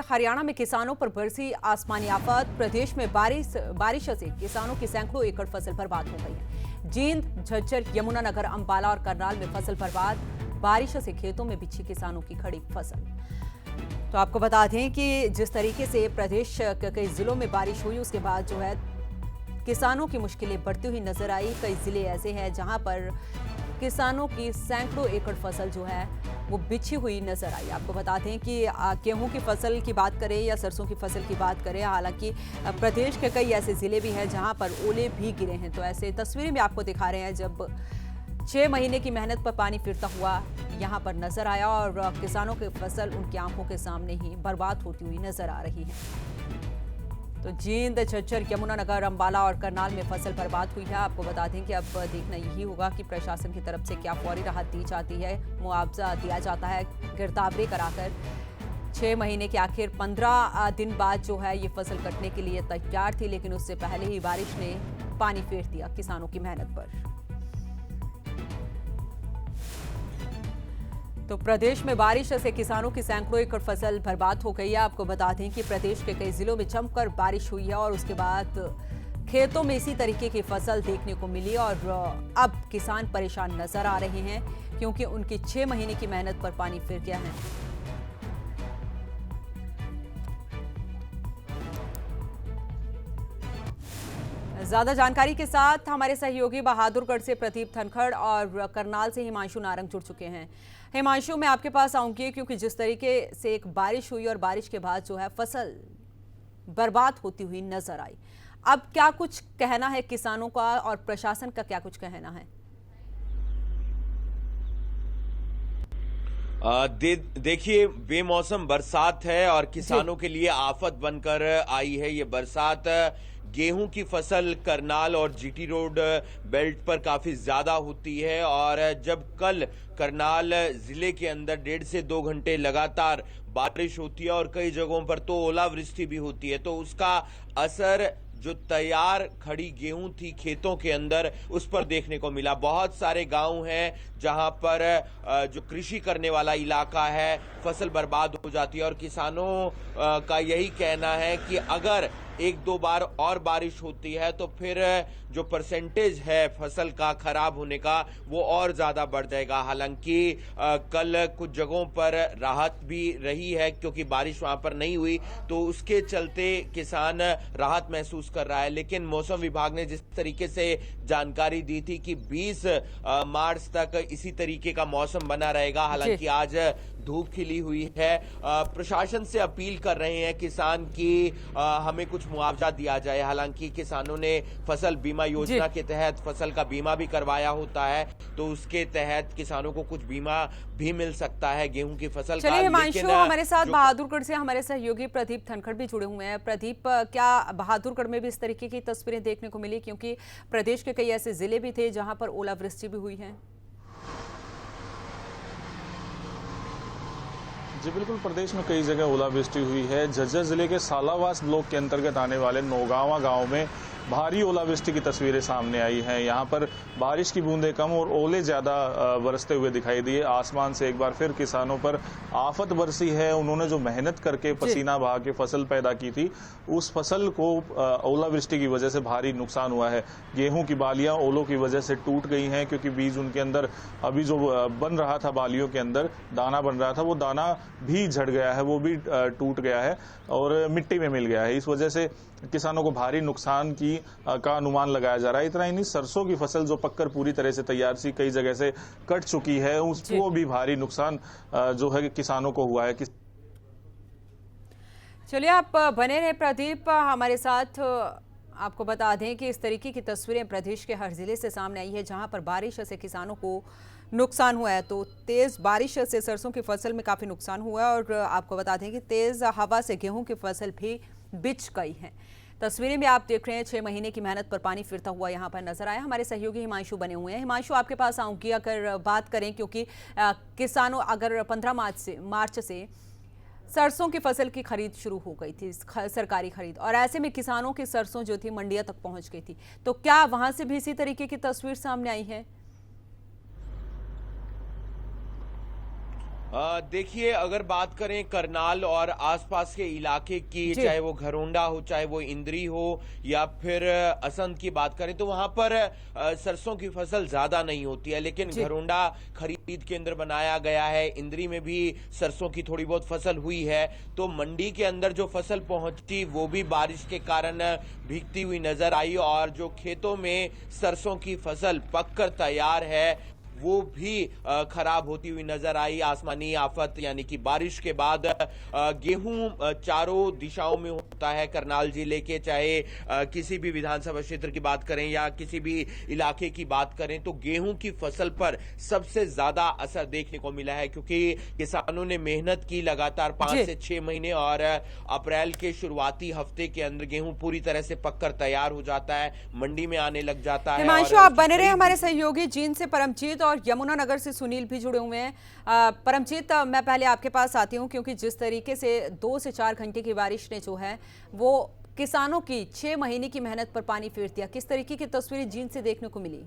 हरियाणा में किसानों पर बरसी आसमानी आफत। प्रदेश में बारिश से किसानों की सैकड़ों एकड़ फसल बर्बाद हो गई है। जींद, झज्जर, यमुनानगर, अंबाला और करनाल में फसल बर्बाद। बारिश से खेतों में बिछी किसानों की खड़ी फसल। तो आपको बता दें कि जिस तरीके से प्रदेश के कई जिलों में बारिश हुई, उसके बाद जो है किसानों की मुश्किलें बढ़ती हुई नजर आई। कई जिले ऐसे हैं जहां पर किसानों की सैकड़ों एकड़ फसल जो है वो बिछी हुई नजर आई। आपको बता दें कि गेहूं की फसल की बात करें या सरसों की फसल की बात करें, हालांकि प्रदेश के कई ऐसे जिले भी हैं जहां पर ओले भी गिरे हैं। तो ऐसे तस्वीरें भी आपको दिखा रहे हैं जब 6 महीने की मेहनत पर पानी फिरता हुआ यहां पर नजर आया और किसानों की फसल उनकी आंखों के सामने ही बर्बाद होती हुई नजर आ रही है। तो जींद, झज्जर, यमुनानगर, अंबाला और करनाल में फसल बर्बाद हुई है। आपको बता दें कि अब देखना यही होगा कि प्रशासन की तरफ से क्या फौरी राहत दी जाती है, मुआवजा दिया जाता है। गिरदावरी कराकर 6 महीने के आखिर 15 दिन बाद जो है ये फसल कटने के लिए तैयार थी, लेकिन उससे पहले ही बारिश ने पानी फेर दिया किसानों की मेहनत पर। तो प्रदेश में बारिश से किसानों की सैकड़ों एकड़ फसल बर्बाद हो गई है। आपको बता दें कि प्रदेश के कई जिलों में जमकर बारिश हुई है और उसके बाद खेतों में इसी तरीके की फसल देखने को मिली और अब किसान परेशान नजर आ रहे हैं क्योंकि उनकी 6 महीने की मेहनत पर पानी फिर गया है। ज्यादा जानकारी के साथ हमारे सहयोगी बहादुरगढ़ से प्रदीप धनखड़ और करनाल से हिमांशु नारंग जुड़ चुके हैं। हिमांशु, मैं आपके पास आऊंगी क्योंकि जिस तरीके से एक बारिश हुई और बारिश के बाद जो है फसल बर्बाद होती हुई नजर आई, अब क्या कुछ कहना है किसानों का और प्रशासन का क्या कुछ कहना है? देखिए, बेमौसम बरसात है और किसानों के लिए आफत बनकर आई है ये बरसात। गेहूं की फसल करनाल और जीटी रोड बेल्ट पर काफी ज्यादा होती है और जब कल करनाल जिले के अंदर 1.5 से 2 घंटे लगातार बारिश होती है और कई जगहों पर तो ओलावृष्टि भी होती है, तो उसका असर जो तैयार खड़ी गेहूं थी खेतों के अंदर उस पर देखने को मिला। बहुत सारे गांव हैं जहां पर जो कृषि करने वाला इलाका है फसल बर्बाद हो जाती है और किसानों का यही कहना है कि अगर 1-2 बार और बारिश होती है तो फिर जो परसेंटेज है फसल का खराब होने का वो और ज्यादा बढ़ जाएगा। हालांकि कल कुछ जगहों पर राहत भी रही है क्योंकि बारिश वहां पर नहीं हुई, तो उसके चलते किसान राहत महसूस कर रहा है। लेकिन मौसम विभाग ने जिस तरीके से जानकारी दी थी कि 20 मार्च तक इसी तरीके का मौसम बना रहेगा, हालांकि आज धूप खिली हुई है। प्रशासन से अपील कर रहे हैं किसान की हमें कुछ मुआवजा दिया जाए। हालांकि किसानों ने फसल बीमा योजना के तहत फसल का बीमा भी करवाया होता है, तो उसके तहत किसानों को कुछ बीमा भी मिल सकता है गेहूं की फसल का। हिमांशु, हमारे साथ बहादुरगढ़ से हमारे सहयोगी प्रदीप धनखड़ भी जुड़े हुए हैं। प्रदीप, क्या बहादुरगढ़ में भी इस तरीके की तस्वीरें देखने को मिली, क्योंकि प्रदेश के कई ऐसे जिले भी थे जहां पर ओलावृष्टि भी हुई है? जी बिल्कुल, प्रदेश में कई जगह ओलावृष्टि हुई है। झज्जर जिले के सालावास ब्लॉक के अंतर्गत आने वाले नौगावा गांव में भारी ओलावृष्टि की तस्वीरें सामने आई हैं। यहां पर बारिश की बूंदें कम और ओले ज्यादा बरसते हुए दिखाई दिए। आसमान से एक बार फिर किसानों पर आफत बरसी है। उन्होंने जो मेहनत करके पसीना बहा के फसल पैदा की थी, उस फसल को ओलावृष्टि की वजह से भारी नुकसान हुआ है। गेहूं की बालियां ओलों की वजह से टूट गई हैं क्योंकि बीज उनके अंदर अभी जो बन रहा था, बालियों के अंदर दाना बन रहा था, वो दाना भी झड़ गया है, वो भी टूट गया है और मिट्टी में मिल गया है। इस वजह से किसानों को भारी नुकसान का अनुमान लगाया जा रहा है। इतना ही नहीं, सरसों की फसल जो पककर पूरी तरह से तैयार थी, कई जगह से कट चुकी है, उसको भी भारी नुकसान जो है किसानों को हुआ है। चलिए, आप बने रहे प्रदीप हमारे साथ। आपको बता दें कि इस तरीके की तस्वीरें प्रदेश के हर जिले से सामने आई है जहां पर बारिश से किसानों को नुकसान हुआ है। तो तेज बारिश से सरसों की फसल में काफी नुकसान हुआ है और आपको बता दें कि तेज हवा से गेहूं की फसल भी बिछ गई है। तस्वीरें भी आप देख रहे हैं, 6 महीने की मेहनत पर पानी फिरता हुआ यहाँ पर नजर आया। हमारे सहयोगी हिमांशु बने हुए हैं। हिमांशु, आपके पास आऊंगी अगर बात करें, क्योंकि किसानों अगर 15 मार्च से सरसों की फसल की खरीद शुरू हो गई थी, सरकारी खरीद, और ऐसे में किसानों की सरसों जो थी मंडिया तक पहुंच गई थी, तो क्या वहां से भी इसी तरीके की तस्वीर सामने आई है? देखिए, अगर बात करें करनाल और आसपास के इलाके की, चाहे वो घरोंडा हो, चाहे वो इंद्री हो या फिर असंध की बात करें, तो वहां पर सरसों की फसल ज्यादा नहीं होती है। लेकिन घरोंडा खरीद केंद्र बनाया गया है, इंद्री में भी सरसों की थोड़ी बहुत फसल हुई है। तो मंडी के अंदर जो फसल पहुंची वो भी बारिश के कारण भीगती हुई नजर आई, और जो खेतों में सरसों की फसल पककर तैयार है वो भी खराब होती हुई नजर आई। आसमानी आफत यानी कि बारिश के बाद गेहूं चारों दिशाओं में होता है करनाल जिले के, चाहे किसी भी विधानसभा क्षेत्र की बात करें या किसी भी इलाके की बात करें, तो गेहूं की फसल पर सबसे ज्यादा असर देखने को मिला है, क्योंकि किसानों ने मेहनत की लगातार 5 से 6 महीने, और अप्रैल के शुरुआती हफ्ते के अंदर गेहूं पूरी तरह से पककर तैयार हो जाता है, मंडी में आने लग जाता है। हिमांशु, आप बने रहे हमारे सहयोगी जींद से परमजीत और यमुनानगर से सुनील भी जुड़े हुए हैं। परमजीत, मैं पहले आपके पास आती हूं, क्योंकि जिस तरीके से 2 से 4 घंटे की बारिश ने जो है वो किसानों की 6 महीने की मेहनत पर पानी फेर दिया। किस तरीके की तस्वीरें जींद से देखने को मिली?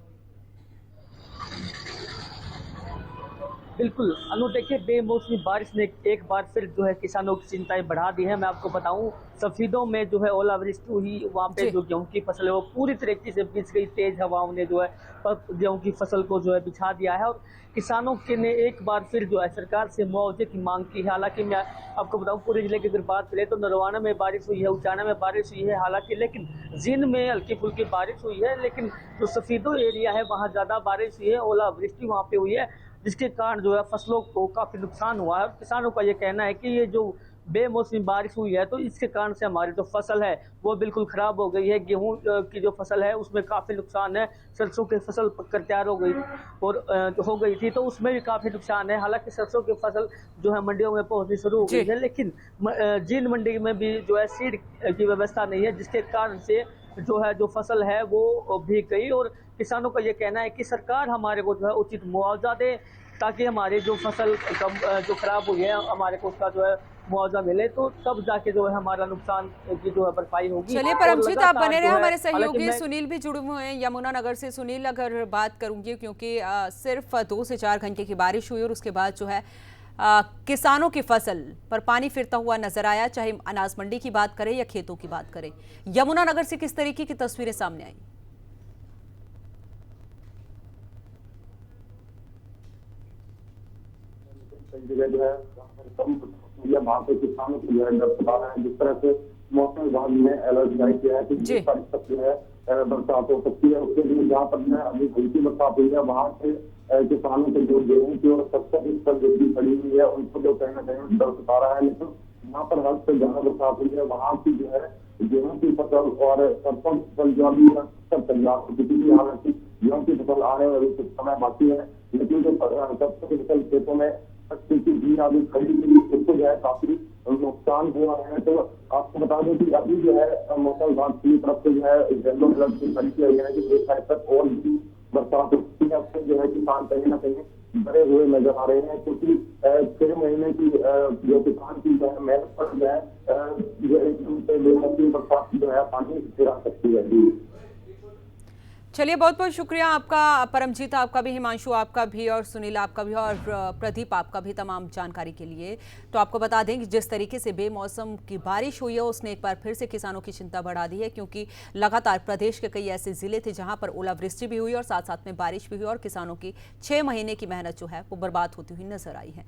बिल्कुल अनु, देखिए बेमौसमी बारिश ने एक बार फिर जो है किसानों की चिंताएं बढ़ा दी है। मैं आपको बताऊं, सफीदों में जो है ओलावृष्टि हुई, वहाँ पे जो गेहूं की फसल है वो पूरी तरीके से बिछ गई। तेज हवाओं ने जो है गेहूं की फसल को जो है बिछा दिया है, और किसानों के ने एक बार फिर जो है सरकार से मुआवजे की मांग की है। हालांकि मैं आपको बताऊं, पूरे जिले की अगर बात करें तो नरवाना में बारिश हुई है, उचाना में बारिश हुई है हालांकि, लेकिन जींद में हल्की फुल्की बारिश हुई है। लेकिन जो सफीदों एरिया है वहाँ ज्यादा बारिश हुई है, ओलावृष्टि वहाँ पे हुई है, जिसके कारण जो है फसलों को काफी नुकसान हुआ है। और किसानों का ये कहना है कि ये जो बेमौसमी बारिश हुई है तो इसके कारण से हमारी जो फसल है वो बिल्कुल खराब हो गई है। गेहूं की जो फसल है उसमें काफी नुकसान है, सरसों की फसल पककर तैयार हो गई और हो गई थी तो उसमें भी काफी नुकसान है। हालांकि सरसों की फसल जो है मंडियों में पहुंचनी शुरू हो गई है, लेकिन जींद मंडी में भी जो है सीड की व्यवस्था नहीं है, जिसके कारण से जो फसल है वो भीग गई। और किसानों का ये कहना है कि सरकार हमारे को जो है उचित मुआवजा दे, ताकि हमारी जो फसल जो खराब हुई है हमारे को उसका जो है मुआवजा मिले, तो तब जाके जो है हमारा नुकसान की जो है भरपाई होगी। चलिए परमजीत, आप बने रहे, हमारे सहयोगी सुनील भी जुड़े हुए हैं यमुनानगर से। सुनील, अगर बात करूंगी, क्योंकि सिर्फ 2 से 4 घंटे की बारिश हुई और उसके बाद जो है किसानों की फसल पर पानी फिरता हुआ नजर आया, चाहे अनाज मंडी की बात करें या खेतों की बात करें। यमुनानगर से किस तरीके की तस्वीरें सामने आई? जगह जो है वहाँ पे किसानों को जो है डर सता रहा है। जिस तरह से मौसम विभाग ने अलर्ट जारी किया है कि जिस तारीख तक जो है बरसात हो सकती है, उसके लिए जहाँ पर अभी हल्की बरसात हुई है वहाँ से किसानों के जो गेहूं की और सबसे जो खड़ी हुई है उनको जो कहीं ना कहीं डर सता रहा है। लेकिन यहाँ पर हद से ज्यादा बरसात हुई है, वहाँ की जो है गेहूं की फसल और सरसों की फसल जो अभी तैयार हो चुकी थी। हालांकि गेहूं की फसल आने में अभी कुछ समय बाकी है, लेकिन जो सरसों की फसल खेतों में अभी खड़ी थी उसको जो है काफी नुकसान हुआ है। तो आपको बता दें कि अभी जो है मौसम विभाग की तरफ से जो है येलो अलर्ट जारी किया गया है कि 1 तारीख तक और भी बरसात हो सकती है। उससे जो है किसान कहीं ना कहीं डरे हुए नजर आ रहे हैं, क्योंकि 6 महीने की जो किसान की जो है मेहनत पर जो है एकदम से बेमौसमी बरसात जो है पानी फिरा सकती है। चलिए, बहुत बहुत शुक्रिया आपका परमजीत, आपका भी, हिमांशु आपका भी, और सुनील आपका भी, और प्रदीप आपका भी तमाम जानकारी के लिए। तो आपको बता दें कि जिस तरीके से बेमौसम की बारिश हुई है उसने एक बार फिर से किसानों की चिंता बढ़ा दी है, क्योंकि लगातार प्रदेश के कई ऐसे जिले थे जहां पर ओलावृष्टि भी हुई और साथ साथ में बारिश भी हुई और किसानों की 6 महीने की मेहनत जो है वो बर्बाद होती हुई नजर आई है।